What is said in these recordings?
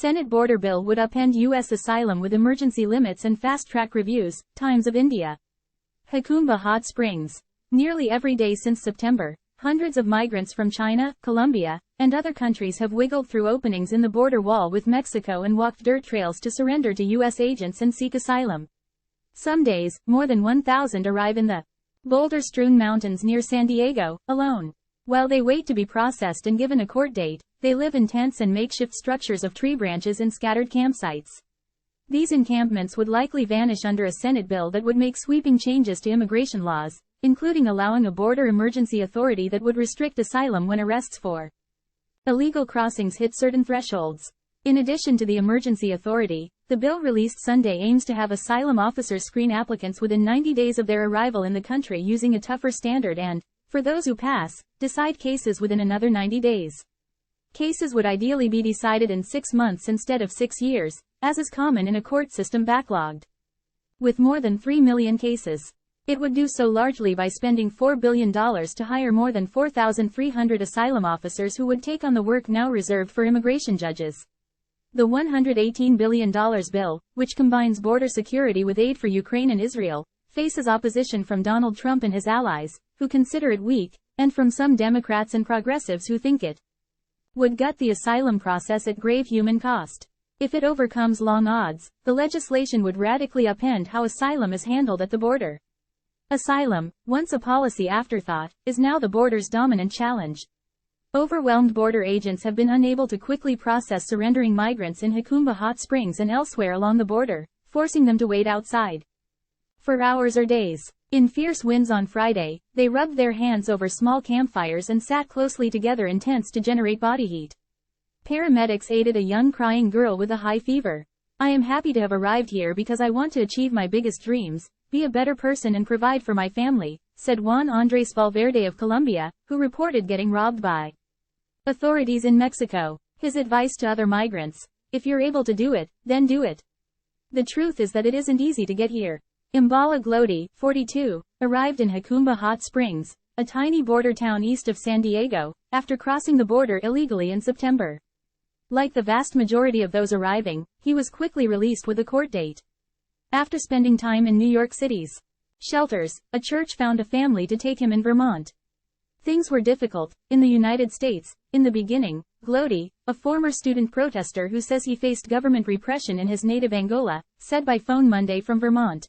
Senate border bill would upend U.S. asylum with emergency limits and fast-track reviews. Times of India. JACUMBA Hot Springs. Nearly every day since September, hundreds of migrants from China, Colombia, and other countries have wiggled through openings in the border wall with Mexico and walked dirt trails to surrender to U.S. agents and seek asylum. Some days, more than 1,000 arrive in the boulder-strewn mountains near San Diego, alone. While they wait to be processed and given a court date, they live in tents and makeshift structures of tree branches and scattered campsites. These encampments would likely vanish under a Senate bill that would make sweeping changes to immigration laws, including allowing a border emergency authority that would restrict asylum when arrests for illegal crossings hit certain thresholds. In addition to the emergency authority, the bill released Sunday aims to have asylum officers screen applicants within 90 days of their arrival in the country using a tougher standard and, for those who pass, decide cases within another 90 days. Cases would ideally be decided in 6 months instead of 6 years, as is common in a court system backlogged with more than 3 million cases. It would do so largely by spending $4 billion to hire more than 4,300 asylum officers who would take on the work now reserved for immigration judges. The $118 billion bill, which combines border security with aid for Ukraine and Israel, faces opposition from Donald Trump and his allies, who consider it weak, and from some Democrats and progressives who think it would gut the asylum process at grave human cost. If it overcomes long odds, the legislation would radically upend how asylum is handled at the border. Asylum, once a policy afterthought, is now the border's dominant challenge. Overwhelmed border agents have been unable to quickly process surrendering migrants in JACUMBA Hot Springs and elsewhere along the border, forcing them to wait outside for hours or days. In fierce winds on Friday, they rubbed their hands over small campfires and sat closely together in tents to generate body heat. Paramedics aided a young crying girl with a high fever. "I am happy to have arrived here because I want to achieve my biggest dreams, be a better person and provide for my family," said Juan Andres Valverde of Colombia, who reported getting robbed by authorities in Mexico. His advice to other migrants: if you're able to do it, then do it. The truth is that it isn't easy to get here. Imbala Glody, 42, arrived in JACUMBA Hot Springs, a tiny border town east of San Diego, after crossing the border illegally in September. Like the vast majority of those arriving, he was quickly released with a court date. After spending time in New York City's shelters, a church found a family to take him in Vermont. Things were difficult in the United States in the beginning. Glody, a former student protester who says he faced government repression in his native Angola, said by phone Monday from Vermont.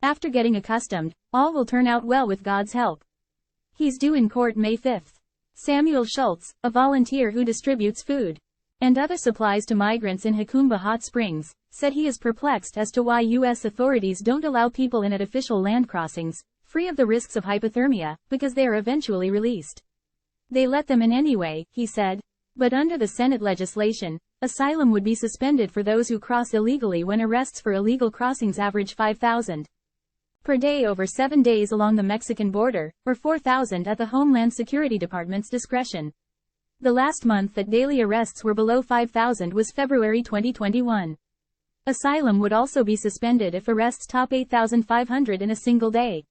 After getting accustomed, all will turn out well with God's help. He's due in court May 5. Samuel Schultz, a volunteer who distributes food and other supplies to migrants in JACUMBA Hot Springs, said he is perplexed as to why U.S. authorities don't allow people in at official land crossings, free of the risks of hypothermia, because they are eventually released. They let them in anyway, he said. But under the Senate legislation, asylum would be suspended for those who cross illegally when arrests for illegal crossings average 5,000 per day over 7 days along the Mexican border, or 4,000 at the Homeland Security Department's discretion. The last month that daily arrests were below 5,000 was February 2021. Asylum would also be suspended if arrests top 8,500 in a single day.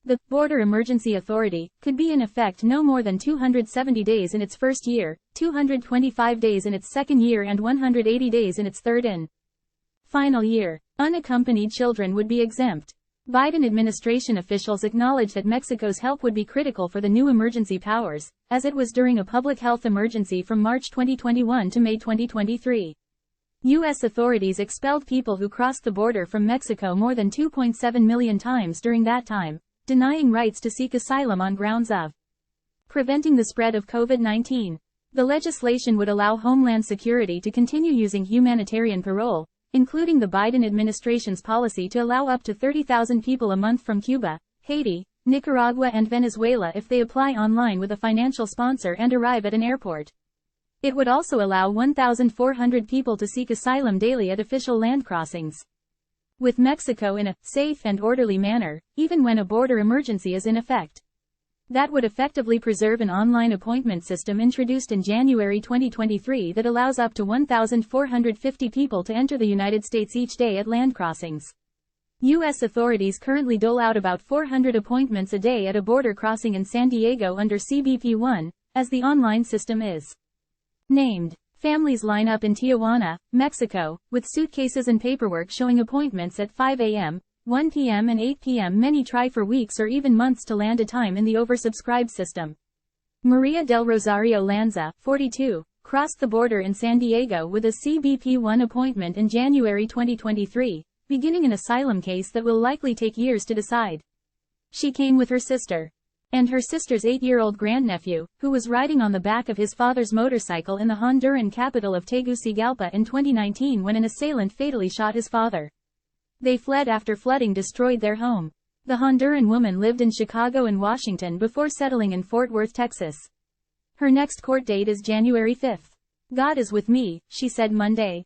The Border Emergency Authority could be in effect no more than 270 days in its first year, 225 days in its second year and 180 days in its third and final year. Unaccompanied children would be exempt. Biden administration officials acknowledged that Mexico's help would be critical for the new emergency powers, as it was during a public health emergency from March 2021 to May 2023. U.S. authorities expelled people who crossed the border from Mexico more than 2.7 million times during that time, denying rights to seek asylum on grounds of preventing the spread of COVID-19. The legislation would allow Homeland Security to continue using humanitarian parole, including the Biden administration's policy to allow up to 30,000 people a month from Cuba, Haiti, Nicaragua and Venezuela if they apply online with a financial sponsor and arrive at an airport. It would also allow 1,400 people to seek asylum daily at official land crossings with Mexico in a safe and orderly manner, even when a border emergency is in effect. That would effectively preserve an online appointment system introduced in January 2023 that allows up to 1,450 people to enter the United States each day at land crossings. U.S. authorities currently dole out about 400 appointments a day at a border crossing in San Diego under CBP-1, as the online system is named. Families line up in Tijuana, Mexico, with suitcases and paperwork showing appointments at 5 a.m., 1 p.m. and 8 p.m. Many try for weeks or even months to land a time in the oversubscribed system. Maria del Rosario Lanza, 42, crossed the border in San Diego with a CBP-1 appointment in January 2023, beginning an asylum case that will likely take years to decide. She came with her sister and her sister's 8-year-old grandnephew, who was riding on the back of his father's motorcycle in the Honduran capital of Tegucigalpa in 2019 when an assailant fatally shot his father. They fled after flooding destroyed their home. The Honduran woman lived in Chicago and Washington before settling in Fort Worth, Texas. Her next court date is January 5. God is with me, she said Monday.